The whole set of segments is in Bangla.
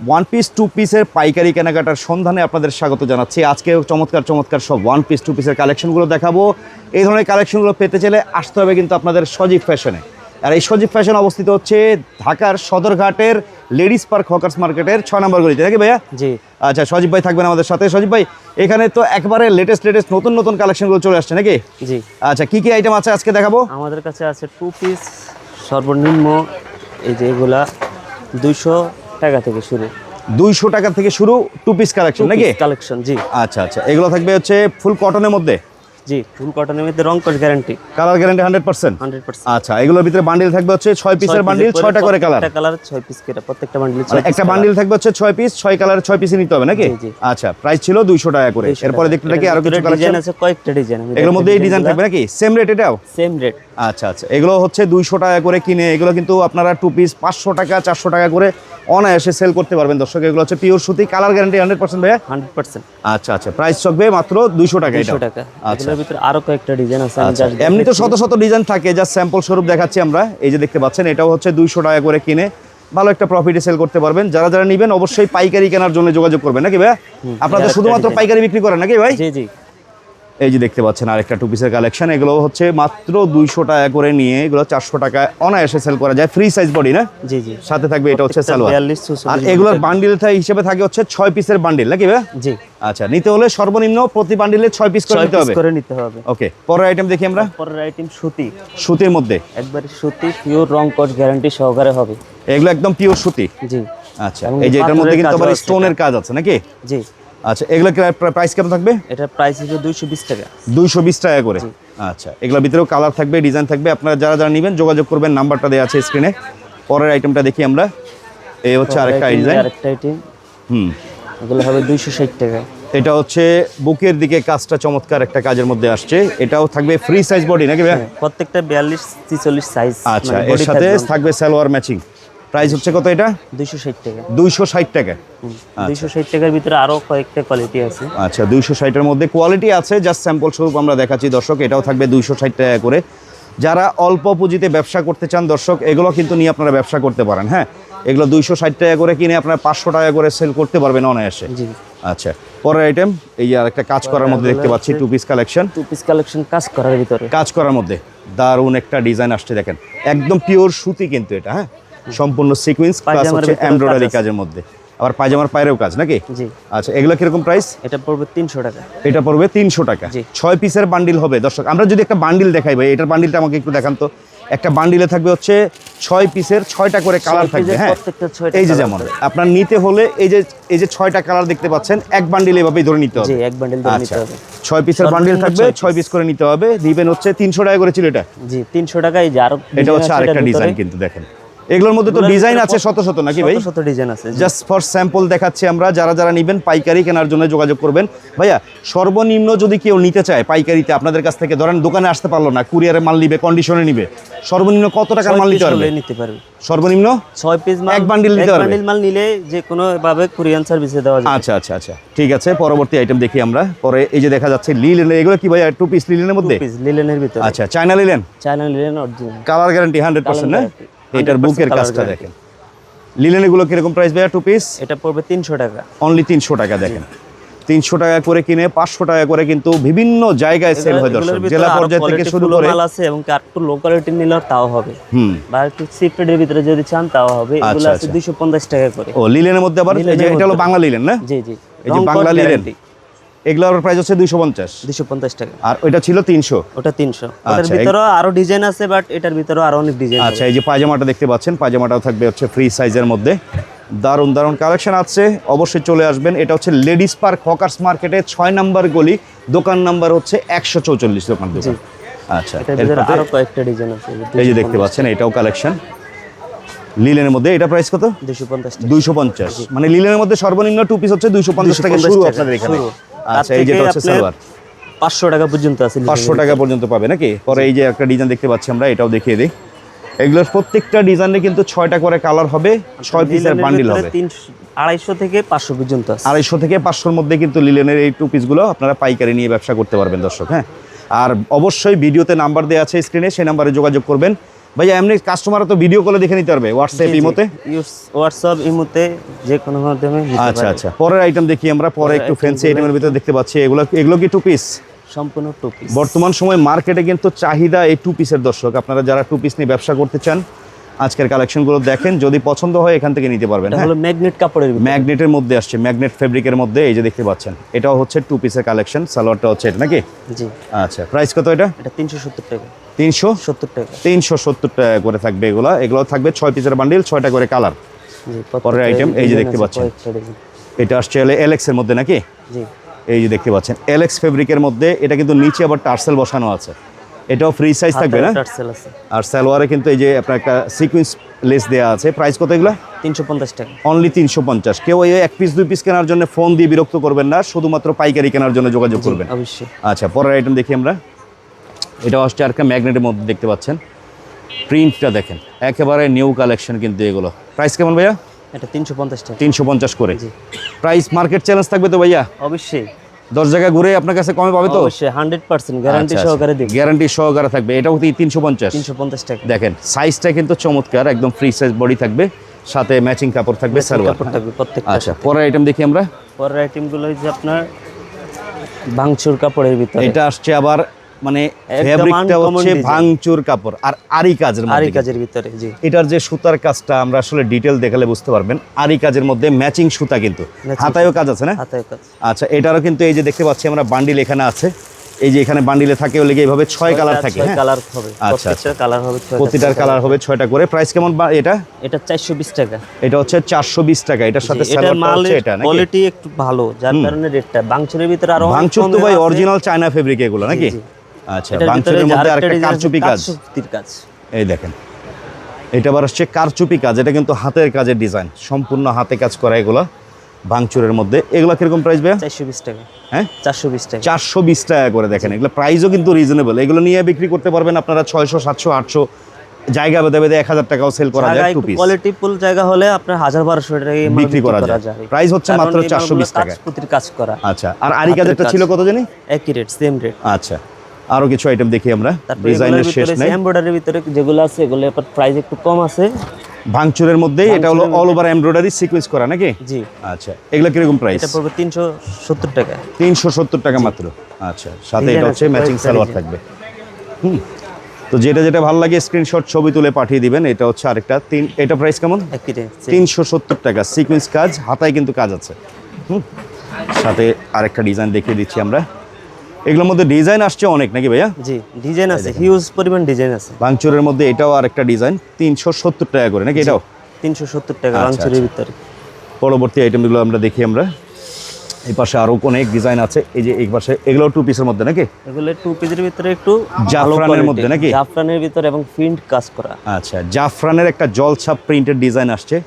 ওয়ান পিস টু পিসের পাইকারি কেনাকাটার সন্ধানে আপনাদের স্বাগত জানাচ্ছি। আজকে চমৎকার চমৎকার সব ওয়ান পিস টু পিসের কালেকশনগুলো দেখাবো। এই ধরনের কালেকশনগুলো পেতে চাইলে আসতে হবে কিন্তু আপনাদের সজীব ফ্যাশনে। আর এই সজীব ফ্যাশন অবস্থিত হচ্ছে ঢাকার সদরঘাটের লেডিস পার্ক হকার্স মার্কেটের 6 নম্বর গলিতে, নাকি ভাইয়া? জি। আচ্ছা, সজীব ভাই থাকবেন আমাদের সাথে। সজীব ভাই, এখানে তো একবারে লেটেস্ট নতুন নতুন কালেকশনগুলো চলে আসছে নাকি? জি। আচ্ছা, কি কি আইটেম আছে আজকে দেখাবো? আমাদের কাছে আছে টু পিস, সর্বনিম্ন এই যে এগুলা 200 টাকা থেকে শুরু। 200 টাকা থেকে শুরু টু পিস কালেকশন নাকি? কালেকশন, জি। আচ্ছা আচ্ছা, এগুলো থাকবে হচ্ছে ফুল কটনের মধ্যে। জি, ফুল কটনের মধ্যে রং কস গ্যারান্টি, কালার গ্যারান্টি 100%। 100%। আচ্ছা, এগুলোর ভিতরে বান্ডিল থাকবে হচ্ছে 6 পিসের বান্ডিল, 6টা করে কালার। একটা কালার 6 পিস করে, প্রত্যেকটা বান্ডিলে মানে একটা বান্ডিল থাকবে হচ্ছে 6 পিস, 6 কালারের 6 পিসই নিতে হবে নাকি? জি। আচ্ছা, প্রাইস ছিল 200 টাকা করে। এরপরে দেখতে থাকি আরো কিছু কালেকশন ডিজাইন আছে, কয়েকটা ডিজাইন। এগুলোর মধ্যে এই ডিজাইন থাকবে নাকি? সেম রেট এটাও? Same rate. আচ্ছা আচ্ছা, এগুলো হচ্ছে 200 টাকা করে কিনে এগুলো কিন্তু আপনারা টু পিস 500 টাকা 400 টাকা করে অনায়াসে সেল করতে পারবেন দর্শক। এগুলো হচ্ছে পিওর সুতি, কালার গ্যারান্টি 100% ভাইয়া? 100%। আচ্ছা আচ্ছা, প্রাইস থাকবে মাত্র 200 টাকা। 200 টাকা। এগুলোর ভিতরে আরো কয়েকটা ডিজাইন আছে। আচ্ছা, এমনি তো শত শত ডিজাইন থাকে, জাস্ট স্যাম্পল স্বরূপ দেখাচ্ছি আমরা। এই যে দেখতে পাচ্ছেন, এটাও হচ্ছে 200 টাকা করে কিনে ভালো একটা প্রফিটে সেল করতে পারবেন। যারা যারা নেবেন অবশ্যই পাইকারি কেনার জন্য যোগাযোগ করবেন নাকি ভাই? আপনারা তো শুধুমাত্র পাইকারি বিক্রি করেন নাকি ভাই? জি জি। এই যে দেখতে পাচ্ছেন আরেকটা টু পিসের কালেকশন। এগুলো হচ্ছে মাত্র 200 টাকা করে নিয়ে এগুলো 400 টাকা অনায়াসে সেল করা যায়। ফ্রি সাইজ বডি না? জি জি। সাথে থাকবে এটা হচ্ছে সালোয়ার। 42 আর এগুলোর বান্ডিল হিসেবে থাকে হচ্ছে 6 পিসের বান্ডিল নাকি ভাই? জি। আচ্ছা, নিতে হলে সর্বনিম্ন প্রতি বান্ডিলে 6 পিস করে নিতে হবে। ওকে, পরের আইটেম দেখি আমরা। পরের আইটেম সুতি। সুতির মধ্যে একবারে সুতি, পিওর রং কস গ্যারান্টি সহকারে হবে। এগুলো একদম পিওর সুতি। জি। আচ্ছা, এই যে এটার মধ্যে কিন্তু আবার স্টোনের কাজ আছে নাকি? জি। আচ্ছা, এগুলো প্রাইস কেমন থাকবে? এটা প্রাইস হচ্ছে 220 টাকা। 220 টাকা করে। আচ্ছা, এগুলোর ভিতরেও কালার থাকবে, ডিজাইন থাকবে। আপনারা যারা যারা নেবেন যোগাযোগ করবেন, নাম্বারটা দেওয়া আছে স্ক্রিনে। পরের আইটেমটা দেখি আমরা। এই হচ্ছে আরেকটা ডিজাইন। আরেকটা আইটেম। এগুলো হবে 260 টাকা। এটা হচ্ছে বুকের দিকে কাজটা চমৎকার একটা কাজের মধ্যে আসছে। এটাও থাকবে ফ্রি সাইজ বডি নাকি ভাই? প্রত্যেকটা 42 43 সাইজ। আচ্ছা, এর সাথে থাকবে সালোয়ার ম্যাচিং। প্রাইস হচ্ছে কত এটা? 260 টাকা। 260 টাকা। 260 টাকার ভিতরে আরো কয়েকটা কোয়ালিটি আছে। আচ্ছা, 260 এর মধ্যে কোয়ালিটি আছে, জাস্ট স্যাম্পল স্বরূপ আমরা দেখাচ্ছি দর্শক। এটাও থাকবে 260 টাকা করে। যারা অল্প পুঁজিতে ব্যবসা করতে চান দর্শক, এগুলো কিন্তু নিয়ে আপনারা ব্যবসা করতে পারেন। হ্যাঁ, এগুলো 260 টাকা করে কিনে আপনারা 500 টাকা করে সেল করতে পারবেন অনায়াসে। জি। আচ্ছা, পরের আইটেম এই যে আরেকটা কাজ করার মধ্যে দেখতে পাচ্ছি two piece collection. Two piece collection কাজ করার ভিতরে, কাজ করার মধ্যে দারুণ একটা ডিজাইন আসছে দেখেন। একদম পিওর সুতি কিন্তু এটা। হ্যাঁ, সম্পূর্ণ সিকোয়েন্স প্লাস হচ্ছে এমব্রয়ডারি কাজের মধ্যে। আবার পায়জামার পায়েরও কাজ নাকি? জি। আচ্ছা, এগুলো কিরকম প্রাইস? এটা পড়বে 300 টাকা। এটা পড়বে 300 টাকা। 6 পিসের বান্ডিল হবে দর্শক। আমরা যদি একটা বান্ডিল দেখাই ভাই, এটার বান্ডিলটা আমাকে একটু দেখান তো। একটা বান্ডিলে থাকবে হচ্ছে 6 পিসের 6টা করে কালার থাকবে। হ্যাঁ, এই যে যেমন আপনার নিতে হলে এই যে 6টা কালার দেখতে পাচ্ছেন, এক বান্ডিল এভাবেই ধরে নিতে হবে। জি, এক বান্ডিল ধরে নিতে হবে। 6 পিসের বান্ডিল থাকবে, 6 পিস করে নিতে হবে। দিবেন হচ্ছে 300 টাকা করে ছিল এটা। জি, 300 টাকা। এই যে আরো এটা হচ্ছে আরেকটা ডিজাইন কিন্তু দেখেন। এগুলোর মধ্যে তো ডিজাইন আছে শত শত নাকি ভাই? শত ডিজাইন আছে। জাস্ট ফর স্যাম্পল দেখাচ্ছি আমরা। যারা যারা নেবেন পাইকারি কেনার জন্য যোগাযোগ করবেন। ভাইয়া, সর্বনিম্ন যদি কেউ নিতে চায় পাইকারিতে আপনাদের কাছ থেকে, ধরেন দোকানে আসতে পারলো না, কুরিয়ারে মাল নিবে, কন্ডিশনে নিবে, সর্বনিম্ন কত টাকার মাল নিতে পারবে? সর্বনিম্ন 6 পিস মাল, এক বান্ডিল নিতে পারবে। বান্ডিল মাল নিলে যে কোনো ভাবে কুরিয়ার সার্ভিসে দেওয়া যাবে। আচ্ছা আচ্ছা আচ্ছা, ঠিক আছে। পরবর্তী আইটেম দেখি আমরা। পরে এই যে দেখা যাচ্ছে লিলেন। এগুলো কি ভাইয়া টু পিস লিলেনের মধ্যে? টু পিস লিলেনের ভিতরে। আচ্ছা, China linen. China linen original, colour guarantee 100% না? এটার বুকের কাজটা দেখেন। লিলেন এগুলো কিরকম প্রাইস ভাইয়া টু পিস? এটা পড়বে 300 টাকা। অনলি 300 টাকা। দেখেন, 300 টাকা করে কিনে 500 টাকা করে কিন্তু বিভিন্ন জায়গায় সেল হয় দর্শক। জেলা পর্যায়ে থেকে শুরু করে মাল আছে, এবং একটু লো কোয়ালিটি নিলে তাও হবে। বা একটু সিফটের ভিতরে যদি চান তাও হবে। এগুলো আছে 250 টাকা করে। ও, লিলেনের মধ্যে আবার এই যে এটা হলো বাংলা লিলেন না? জি জি, এই যে বাংলা লিলেন, এগুলোর প্রাইস হচ্ছে 250 টাকা। আর ওইটা ছিল 300। ওটা 300। ওটার ভিতরে আরো ডিজাইন আছে, বাট এটার ভিতরে আরো অনেক ডিজাইন আছে। আচ্ছা, এই যে পায়জামাটা দেখতে পাচ্ছেন, পায়জামাটাও থাকবে হচ্ছে ফ্রি সাইজের মধ্যে। দারুণ দারুণ কালেকশন আছে, অবশ্যই চলে আসবেন। এটা হচ্ছে লেডিস পার্ক হকার্স মার্কেটে 6 নম্বর গলি, দোকান নাম্বার হচ্ছে 144 দোকান। আচ্ছা, এটার ভিতরে আরো কয়েকটা ডিজাইন আছে। এই যে দেখতে পাচ্ছেন, এটাও কালেকশন লিলেনের মধ্যে। এটা প্রাইস কত? 250। মানে লিলেনের মধ্যে সর্বনিম্ন টু পিস হচ্ছে 250 টাকা শুরু আপনাদের এখানে। আচ্ছা, এই যেটা হচ্ছে সালোয়ার 500 টাকা পর্যন্ত আছে। 500 টাকা পর্যন্ত পাবে নাকি? পরে এই যে একটা ডিজাইন দেখতে পাচ্ছি আমরা, এটাও দেখিয়ে দিই। এগুলোর প্রত্যেকটা ডিজাইনে কিন্তু 6টা করে কালার হবে, 6 পিসের বান্ডিল হবে। 250 থেকে 500 পর্যন্ত আছে। 250 থেকে 500-র মধ্যে কিন্তু লিলেনের এই টু পিসগুলো আপনারা পাইকারি নিয়ে ব্যবসা করতে পারবেন দর্শক। হ্যাঁ, আর অবশ্যই ভিডিওতে নাম্বার দেওয়া আছে স্ক্রিনে, সেই নাম্বারে যোগাযোগ করবেন। ভাইয়া এমনি কাস্টমাররা তো ভিডিও কলে দেখে নিতে পারবে হোয়াটসঅ্যাপ ইমোতে। হোয়াটসঅ্যাপ ইমোতে যে কোনো মাধ্যমে নিতে আচ্ছা পারবে। আচ্ছা, পরের আইটেম দেখি আমরা। পরে একটু ফ্যান্সি আইটেমের ভিতরে দেখতে পাচ্ছি এগুলো কি টু পিস? সম্পূর্ণ টু পিস। বর্তমান সময় মার্কেটে কিন্তু চাহিদা এই টু পিসের। দর্শক আপনারা যারা টু পিস নিয়ে ব্যবসা করতে চান আজকের কালেকশনগুলো দেখেন, যদি পছন্দ হয় এখান থেকে নিতে পারবেন। এটা হলো ম্যাগনেট কাপড়ের ভিতরে। ম্যাগনেটের মধ্যে আসছে, ম্যাগনেট ফেব্রিকের মধ্যে, এই যে দেখতে পাচ্ছেন এটাও হচ্ছে টু পিসের কালেকশন। সালোয়ারটা হচ্ছে এটা নাকি? জি। আচ্ছা, প্রাইস কত এটা? এটা 370 টাকা। 370 টাকা। 370 টাকা করে থাকবে এগুলো থাকবে 6 পিসের বান্ডিল, 6টা করে কালার। জি। পরের আইটেম এই যে দেখতে পাচ্ছেন, এটা আসছে এলএক্স এর মধ্যে নাকি? জি। এই যে দেখতে পাচ্ছেন এলএক্স ফেব্রিকের মধ্যে, এটা কিন্তু নিচে আবার টার্সেল বসানো আছে। এটাও ফ্রি সাইজ থাকবে না? টার্সেল আছে। আর সালোয়ারে কিন্তু এই যে আপনার একটা সিকোয়েন্স লেস দেওয়া আছে। প্রাইস কত এগুলো? 350 টাকা। অনলি 350। কেউ এই এক পিস দুই পিস কেনার জন্য ফোন দিয়ে বিরক্ত করবেন না, শুধুমাত্র পাইকারি কেনার জন্য যোগাযোগ করবেন। অবশ্যই। আচ্ছা, পরের আইটেম দেখি আমরা। এটা হচ্ছে আর একটা ম্যাগনেটের মধ্যে দেখতে পাচ্ছেন, প্রিন্টটা দেখেন একেবারে নিউ কালেকশন কিন্তু এগুলো। প্রাইস কেমন ভাইয়া? এটা 350 টাকা। 350 করে। জি। প্রাইস মার্কেট চ্যালেঞ্জ থাকবে তো ভাইয়া? অবশ্যই। 10 জায়গা ঘুরে আপনার কাছে কমে পাবে তো? অবশ্যই 100% গ্যারান্টি সহকারে দিব। গ্যারান্টি সহকারে থাকবে। এটাও 350। 350 টাকা। দেখেন সাইজটা কিন্তু চমৎকার, একদম ফ্রি সাইজ বডি থাকবে, সাথে ম্যাচিং কাপড় থাকবে, সালোয়ার কাপড় থাকবে প্রত্যেকটা। আচ্ছা, পরের আইটেম দেখি আমরা। পরের আইটেমগুলো হচ্ছে আপনার ভাঙচুর কাপড়ের ভিতরে। এটা আসছে আবার মানে একদম ফেব্রিকটা uncommon হচ্ছে design। ভাঙচুর কাপড় আর আরি কাজের মধ্যে। আরি কাজের ভিতরে। জি। এটার যে সুতার কাজটা আমরা আসলে ডিটেল দেখালে বুঝতে পারবেন। আরি কাজের মধ্যে ম্যাচিং সুতা, কিন্তু হাতায়ও কাজ আছে না? হাতায় কাজ। আচ্ছা, এটারও কিন্তু এই যে দেখতে পাচ্ছি আমরা বান্ডিল এখানে আছে। এই যে এখানে বান্ডিলে থাকে ওই লেগে এইভাবে 6 কালার থাকে। হ্যাঁ, কালার হবে। আচ্ছা, প্রত্যেকটা কালার হবে 6টা। প্রতিটার কালার হবে 6টা করে। প্রাইস কেমন এটা? এটা 420 টাকা। এটা হচ্ছে 420 টাকা। এটার সাথে এটা সালোয়ারটা হচ্ছে মালের এটা নাকি? কোয়ালিটি একটু ভালো, যার কারণে রেটটা ভাঙচুরের ভিতরে আরো ভাঙচুর তো ভাই অরিজিনাল চায়না ফেব্রিক এগুলো নাকি? জি। আচ্ছা, ভাঙচুরের মধ্যে আরেকটা কারচুপি কাজ। কাজ। এই দেখেন, এটা আবার হচ্ছে কারচুপি কাজ। এটা কিন্তু হাতের কাজের ডিজাইন, সম্পূর্ণ হাতে কাজ করা এগুলো ভাঙচুরের মধ্যে। এগুলো কিরকম প্রাইস ভাইয়া? 420 টাকা। হ্যাঁ, 420 টাকা। 420 টাকা করে। দেখেন এগুলো প্রাইসও কিন্তু রিজনেবল। এগুলো নিয়ে বিক্রি করতে পারবেন আপনারা 600, 700, 800, জায়গা বেঁধে বেঁধে 1000 টাকাও সেল করা যায়। টু পিস কোয়ালিটি ফুল জায়গা হলে আপনার 1000-1200 টাকায় বিক্রি করা যায়। প্রাইস হচ্ছে মাত্র 420 টাকা। প্রতির কাজ করা। আচ্ছা, আর আরি কাজেরটা ছিল কত জানি? একই রেট, সেম রেট। আচ্ছা, আরো কিছু আইটেম দেখি আমরা। ডিজাইনের শেষ নেই। এমব্রয়ডারির ভিতরে যেগুলো আছে এগুলো প্রাইস একটু কম আছে। ভাঙচুরের মধ্যে এটা হলো অল ওভার এমব্রয়ডারি সিকোয়েন্স করা নাকি? জি। আচ্ছা, এগুলো কিরকম প্রাইস? এটা পড়বে 370 টাকা। 370 টাকা মাত্র। আচ্ছা, সাথে এটা হচ্ছে ম্যাচিং সালোয়ার থাকবে। তো যেটা ভালো লাগে স্ক্রিনশট ছবি তুলে পাঠিয়ে দিবেন। এটা হচ্ছে আরেকটা এটা প্রাইস কেমন? একই রেট। 370 টাকা। সিকোয়েন্স কাজ, হাতায় কিন্তু কাজ আছে। সাথে আরেকটা ডিজাইন দেখিয়ে দিচ্ছি আমরা। এগুলোর মধ্যে ডিজাইন আসছে অনেক নাকি ভাইয়া? জি, ডিজাইন আছে, হিউজ পরিমাণ ডিজাইন আছে। ভাঙচুরের মধ্যে এটাও আরেকটা ডিজাইন 370 টাকা করে নাকি? এটাও 370 টাকা আচ্ছা, ভাঙচুরের ভিতরে। পরবর্তী আইটেমগুলো আমরা দেখি আমরা। এই পাশে আরো অনেক ডিজাইন আছে। এই যে এই পাশে এগুলো টু পিসের মধ্যে নাকি? এগুলো টু পিসের ভিতরে একটু জাফরানের মধ্যে নাকি? জাফরানের ভিতরে এবং প্রিন্ট কাজ করা। আচ্ছা, জাফরানের একটা জলছাপ প্রিন্টের ডিজাইন আসছে।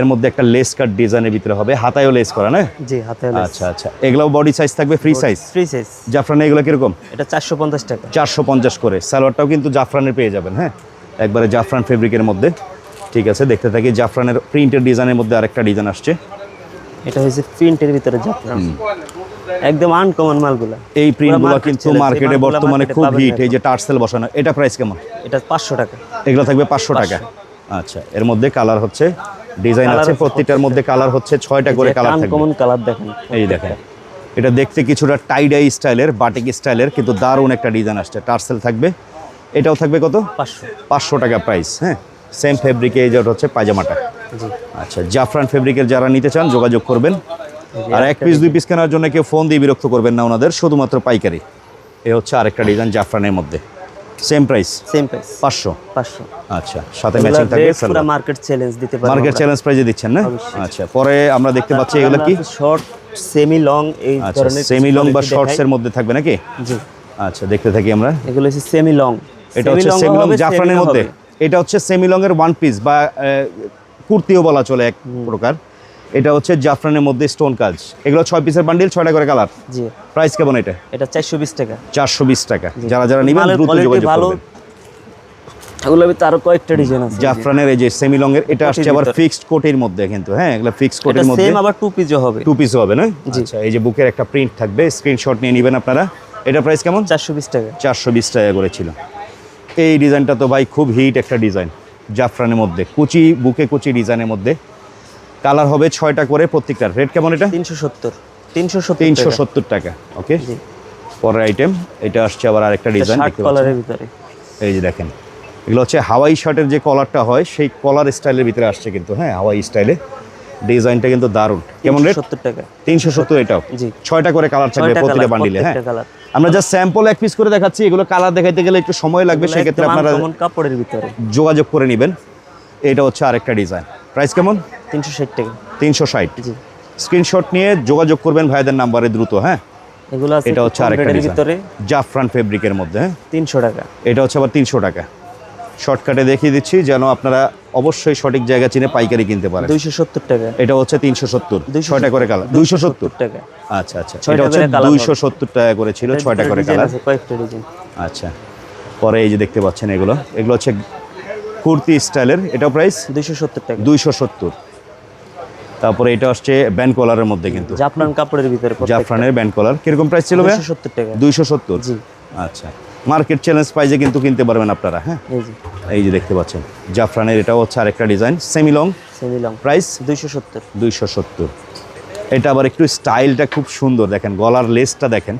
এর মধ্যে একটা লেস কাট ডিজাইনের ভিতরে হবে, হাতায়ও লেস করা না? জি, হাতে লেস। আচ্ছা আচ্ছা, এগুলো বডি সাইজ থাকবে ফ্রি সাইজ? Free size. জাফরানে এগুলো কিরকম? এটা 450 টাকা। 450 করে। সালোয়ারটাও কিন্তু জাফরানের পেয়ে যাবেন। হ্যাঁ, একবারে জাফরান ফেব্রিকের মধ্যে। ঠিক আছে, দেখতে থাকি। জাফরানের প্রিন্টের ডিজাইনের মধ্যে আরেকটা ডিজাইন আসছে। এটা হচ্ছে প্রিন্টের ভিতরে জাফরান, একদম আনকমন মালগুলা। এই প্রিন্টগুলো কিন্তু মার্কেটে বর্তমানে খুব হিট। এই যে টার্সেল বসানো, এটা প্রাইস কেমন? এটা 500 টাকা। এগুলো থাকবে 500 টাকা। আচ্ছা, এর মধ্যে কালার হচ্ছে ডিজাইন আছে, প্রত্যেকটার মধ্যে কালার হচ্ছে 6টা করে কালার থাকবে। আনকমন কালার দেখেন। এই দেখেন, এটা দেখতে কিছুটা টাই ডাই স্টাইলের, বাটিক স্টাইলের, কিন্তু দারুণ একটা ডিজাইন আসছে। টার্সেল থাকবে। এটাও থাকবে কত? 500 টাকা প্রাইস। হ্যাঁ, সেম ফেব্রিকে এই যে হচ্ছে পায়জামাটা। জি। আচ্ছা, জাফরান ফেব্রিকের যারা নিতে চান যোগাযোগ করবেন। আর এক পিস দুই পিস কেনার জন্য কেউ ফোন দিয়ে বিরক্ত করবেন না ওনাদের, শুধুমাত্র পাইকারি। এ হচ্ছে আরেকটা ডিজাইন জাফরানের মধ্যে। Same price? Same price 500। আচ্ছা, সাথে ম্যাচিং থাকবে। পুরো মার্কেট চ্যালেঞ্জ দিতে পারবো। মার্কেট চ্যালেঞ্জ প্রাইজে দিচ্ছেন না? আচ্ছা, পরে আমরা দেখতে পাচ্ছি এগুলো কি? শর্ট, সেমি লং, এই ধরনের সেমি লং বা শর্টস এর মধ্যে থাকবে নাকি? জি। আচ্ছা, দেখতে থাকি আমরা। এগুলো হচ্ছে সেমি লং। এটা হচ্ছে সেমি লং জাফরানের মধ্যে। এটা হচ্ছে সেমি লং এর ওয়ান পিস বা কুর্তিও বলা চলে এক প্রকার। এটা হচ্ছে জাফরানের মধ্যে স্টোন কাজ। এগুলো 6 পিসের বান্ডিল, 6টা করে কালার। জি। প্রাইস কেমন এটা? এটা 420 টাকা। 420 টাকা। যারা নেবেন দ্রুত যোগাযোগ করবেন। এগুলোর ভিতরে আরো কয়েকটা ডিজাইন আছে। জাফরানের এই যে সেমি লং এর, এটা আসছে আবার ফিক্সড কোটের মধ্যে কিন্তু। হ্যাঁ, এগুলো ফিক্সড কোটের মধ্যে। সেম আবার টু পিসও হবে। টু পিসও হবে না? আচ্ছা, এই যে বুকের একটা প্রিন্ট থাকবে, স্ক্রিনশট নিয়ে নেবেন আপনারা। এটা প্রাইস কেমন? 420 টাকা। 420 টাকা করে ছিল। এই ডিজাইনটা তো ভাই খুব হিট একটা ডিজাইন, জাফরানের মধ্যে কুচি, বুকে কুচি ডিজাইনের মধ্যে। কালার হবে 6টা করে প্রত্যেকটার। রেট কেমন এটা? 370 টাকা। ওকে, পরের আইটেম এটা আসছে আবার আরেকটা ডিজাইন দেখতে পাচ্ছেন কলারের ভিতরে। এই যে দেখেন, এগুলো হচ্ছে হাওয়াই শার্টের যে কলারটা হয় সেই কলার স্টাইলের ভিতরে আসছে কিন্তু, হ্যাঁ হাওয়াই স্টাইলে। ডিজাইনটা কিন্তু দারুণ। কেমন রেট? 370 টাকা। 370 এটাও। জি। 6টা করে কালার থাকবে প্রতিটা বান্ডিলে। হ্যাঁ, আমরা জাস্ট স্যাম্পল এক পিস করে দেখাচ্ছি, এগুলো কালার দেখাইতে গেলে একটু সময় লাগবে, সেই ক্ষেত্রে আপনারা কাপড়ের ভিতরে যোগাযোগ করে নেবেন। এটা হচ্ছে আরেকটা ডিজাইন। প্রাইস কেমন? 360 টাকা। 360। জি। স্ক্রিনশট নিয়ে যোগাযোগ করবেন ভাইদের নাম্বারে দ্রুত। হ্যাঁ, এগুলো আছে এটা হচ্ছে আরেকটা ভিতরে জাফরান ফেব্রিকের মধ্যে। হ্যাঁ, 300 টাকা। এটা হচ্ছে আবার 300 টাকা। শর্টকাটে দেখিয়ে দিচ্ছি যেন আপনারা অবশ্যই সঠিক জায়গা চিনে পাইকারি কিনতে পারেন। 270 টাকা। এটা হচ্ছে 370, 6টা করে কালার। 270 টাকা। আচ্ছা আচ্ছা, এটা হচ্ছে 270 টাকা করে ছিল, 6টা করে কালার। কয়েকটা ডিজাইন। আচ্ছা, পরে এই যে দেখতে পাচ্ছেন এগুলো হচ্ছে কুর্তি স্টাইলের। এটাও প্রাইস 270 টাকা। 270। তারপরে এটা আসছে ব্যান্ড কলারের মধ্যে কিন্তু, জাফরান কাপড়ের ভিতরে। জাফরানের ব্যান্ড কলার। কিরকম প্রাইস ছিল ভাই? 270 টাকা। 270। জি। আচ্ছা, মার্কেট চ্যালেঞ্জ প্রাইসে কিন্তু কিনতে পারবেন আপনারা। হ্যাঁ, এই যে দেখতে পাচ্ছেন জাফরানের, এটাও হচ্ছে আরেকটা ডিজাইন, সেমি লং। প্রাইস 270। এটা আবার একটু স্টাইলটা খুব সুন্দর, দেখেন গলার লেসটা দেখেন,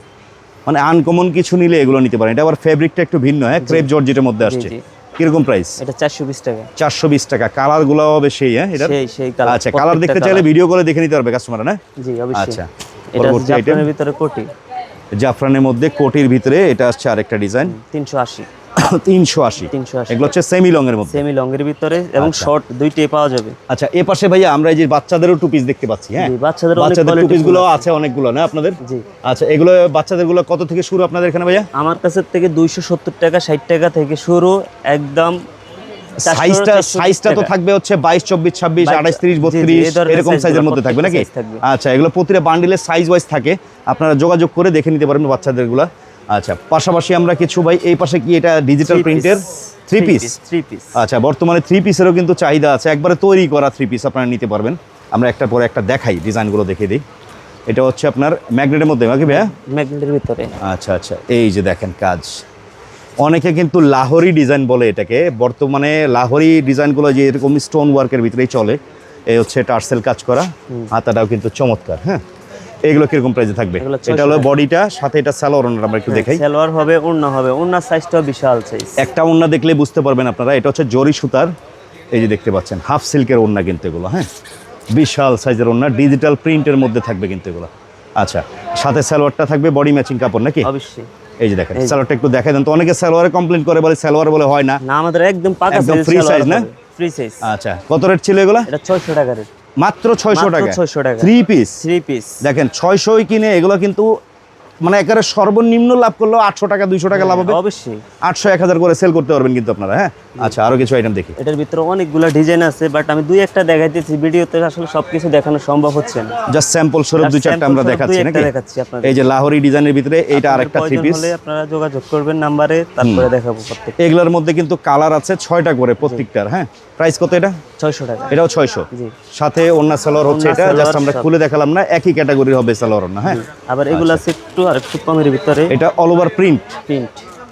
মানে আনকমন কিছু নিলে এগুলো নিতে পারেন। এটা আবার ফেব্রিকটা একটু ভিন্ন। হ্যাঁ, ক্রেপ জর্জেটের মধ্যে আসছে। কিরকম প্রাইস? এটা 420 টাকা। 420 টাকা। কালারগুলো হবে সেই, হ্যাঁ এটা সেই কালার। আচ্ছা, কালার দেখতে চাইলে ভিডিও করে দেখে নিতে পারবে কাস্টমার, না? জি অবশ্যই। আচ্ছা, এটা জাফরানের ভিতরে কোটি। জাফরানের মধ্যে কোটির ভিতরে এটা আসছে আরেকটা ডিজাইন, 380। 380। এগুলো হচ্ছে সেমি লং এর মধ্যে। সেমি লং এর ভিতরে এবং শর্ট দুইটাই পাওয়া যাবে। আচ্ছা, এই পাশে ভাইয়া আমরা এই যে বাচ্চাদেরও টু পিস দেখতে পাচ্ছি। হ্যাঁ, বাচ্চাদের টু পিস গুলো আছে অনেকগুলো, না আপনাদের? জি। আচ্ছা, এগুলো বাচ্চাদের গুলো কত থেকে শুরু আপনাদের এখানে ভাইয়া? আমার কাছে থেকে 270 টাকা 60 টাকা থেকে শুরু, একদম। সাইজটা তো থাকবে হচ্ছে 22, 24, 26, 28, 30, 32 এরকম সাইজের মধ্যে থাকবে নাকি? আচ্ছা, এগুলো প্রতিটা বান্ডিলের সাইজ ওয়াইজ থাকে, আপনারা যোগাযোগ করে দেখে নিতে পারবেন বাচ্চাদের গুলা। আচ্ছা, পাশাপাশি আমরা কিছু ভাই এই পাশে কি এটা ডিজিটাল প্রিন্টের 3 পিস? আচ্ছা, বর্তমানে 3 পিসেরও কিন্তু চাহিদা আছে, একবারে তৈরি করা 3 পিস আপনারা নিতে পারবেন। আমরা একটার পরে একটা দেখাই, ডিজাইনগুলো দেখিয়ে দিই। এটা হচ্ছে আপনার ম্যাগনেটের মধ্যে নাকি ভাইয়া? ম্যাগনেটের ভিতরে। আচ্ছা আচ্ছা, এই যে দেখেন কাজ, অনেকে কিন্তু লাহোরি ডিজাইন বলে এটাকে। বর্তমানে লাহোরি ডিজাইনগুলো যে এরকম স্টোন ওয়ার্কের ভিতরেই চলে। এই হচ্ছে টার্সেল কাজ করা, হাতাটাও কিন্তু চমৎকার। হ্যাঁ, এগুলো কিরকম প্রাইসে থাকবে? এটা হলো বডিটা, সাথে এটা সালোয়ার আমরা একটু দেখাই। সালোয়ার হবে, ওড়না হবে। ওড়নার সাইজটাও বিশাল সাইজ, একটা ওড়না দেখলে বুঝতে পারবেন আপনারা। এটা হচ্ছে জরি সুতার, এই যে দেখতে পাচ্ছেন হাফ সিল্কের ওড়না কিন্তু এগুলো। হ্যাঁ, বিশাল সাইজের ওড়না, ডিজিটাল প্রিন্টের মধ্যে থাকবে কিন্তু এগুলো। আচ্ছা, সাথে সালোয়ারটা থাকবে বডি ম্যাচিং কাপড় নাকি? অবশ্যই। এই যে দেখেন সালোয়ারটা একটু দেখাই দেন তো। অনেকে সালোয়ারে কমপ্লেইন করে, বলে সালোয়ার বলে হয় না। না, আমাদের একদম পাকা একদম ফ্রি সাইজ, না? Free size. আচ্ছা, কত রেট ছিল এগুলো? এটা 600 টাকা রেট। মাত্র 600 টাকা। 600 টাকা। 3 পিস। দেখেন 600 কিনে এগুলো কিন্তু মানে একেবারে সর্বনিম্ন লাভ করলেও 800 টাকা 200 টাকা লাভ হবে। অবশ্যই 800 1000 করে সেল করতে পারবেন কিন্তু আপনারা। হ্যাঁ, আচ্ছা, আরো কিছু আইটেম দেখি। এটার ভিতরে অনেকগুলো ডিজাইন আছে, বাট আমি দুই একটা দেখাইতেছি, ভিডিওতে আসলে সবকিছু দেখানো সম্ভব হচ্ছে না। জাস্ট স্যাম্পল স্বরূপ দুই চারটা আমরা দেখাচ্ছি নাকি? এই যে লাহোরি ডিজাইনের ভিতরে এইটা আরেকটা 3 পিস। আপনারা যোগাযোগ করবেন নাম্বারে, তারপরে দেখাবো প্রত্যেক। এগুলোর মধ্যে কিন্তু কালার আছে 6টা করে প্রত্যেকটার। হ্যাঁ, প্রাইস কত এটা? 600 টাকা। এটাও 600। জি। সাথে ওন্না সালোয়ার হচ্ছে এটা, জাস্ট আমরা খুলে দেখালাম না, একই ক্যাটাগরির হবে সালোয়ার না। হ্যাঁ, আবার এগুলো আছে একটু আর একটু কমের ভিতরে। এটা অল ওভার প্রিন্ট।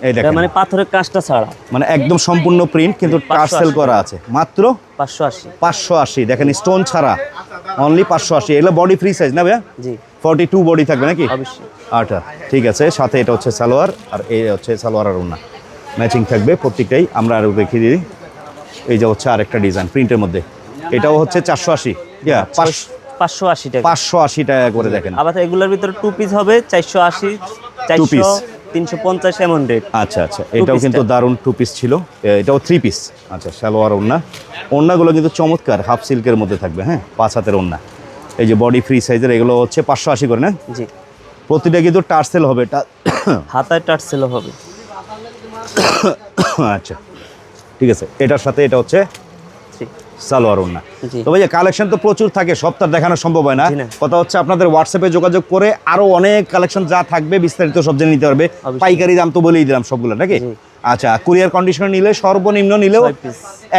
এই দেখেন, মানে পাথরের কাজটা ছাড়া, মানে একদম সম্পূর্ণ প্রিন্ট, কিন্তু টার্সেল করা আছে। মাত্র 580। দেখেন স্টোন ছাড়া, অনলি 580। এগুলো বডি ফ্রি সাইজ না ভাইয়া? জি। 42 বডি থাকবে নাকি? অবশ্যই। আচ্ছা, ঠিক আছে। সাথে এটা হচ্ছে সালোয়ার, আর এই হচ্ছে সালোয়ার আর ওন্না ম্যাচিং থাকবে প্রত্যেকটাই। আমরা আরো দেখিয়ে দিই। এই যে হচ্ছে আরেকটা ডিজাইন প্রিন্টের মধ্যে, এটাও হচ্ছে 480। 580 টাকা। 580 টাকা করে দেখেন। আবার এগুলোর ভিতরে 2 পিস হবে 480, 400, 350 এমন রেট। আচ্ছা আচ্ছা, এটাও কিন্তু দারুণ 2 পিস ছিল। এটাও 3 পিস। আচ্ছা, সালোয়ার ওন্নাগুলো কিন্তু চমৎকার, হাফ সিল্কের মধ্যে থাকবে। হ্যাঁ, 5 হাতের ওন্না। এই যে বডি ফ্রি সাইজের, এগুলো হচ্ছে 580 করে, না? জি। প্রতিটা কিন্তু টার্সেল হবে, হাতায় টার্সেল হবে। আচ্ছা, ঠিক আছে। এটার সাথে এটা হচ্ছে সালোয়ার ওন্না। তো ভাইয়া কালেকশন তো প্রচুর থাকে, সব তার দেখানো সম্ভব হয় না। কথা হচ্ছে আপনাদের হোয়াটসঅ্যাপে যোগাযোগ করে আরো অনেক কালেকশন যা থাকবে বিস্তারিত সব জেনে নিতে পারবে। পাইকারি দাম তো বলেই দিলাম সবগুলো নাকি? আচ্ছা, কুরিয়ার কন্ডিশনে নিলে সর্বনিম্ন নিলেও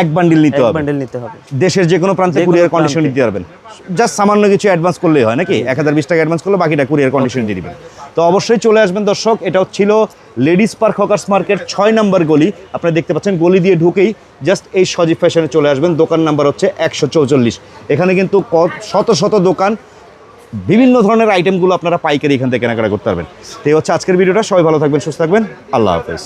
এক বান্ডিল নিতে হবে। দেশের যে কোনো প্রান্তে কুরিয়ার কন্ডিশন নিতে পারবেন। জাস্ট সামান্য কিছু অ্যাডভান্স করলেই হয় নাকি? 1020 টাকা অ্যাডভান্স করলে বাকিটা কুরিয়ার কন্ডিশন দিয়ে দিবেন। তো অবশ্যই চলে আসবেন দর্শক। এটাও ছিল লেডিস পার্ক হকার্স মার্কেট 6 নম্বর গলি। আপনারা দেখতে পাচ্ছেন গলি দিয়ে ঢুকেই জাস্ট এই সজীব ফ্যাশনে চলে আসবেন। দোকান নাম্বার হচ্ছে 144। এখানে কিন্তু শত শত দোকান, বিভিন্ন ধরনের আইটেমগুলো আপনারা পাইকারি এখান থেকে কেনাকাটা করতে পারবেন। তো এই হচ্ছে আজকের ভিডিওটা। সবাই ভালো থাকবেন, সুস্থ থাকবেন, আল্লাহ হাফেজ।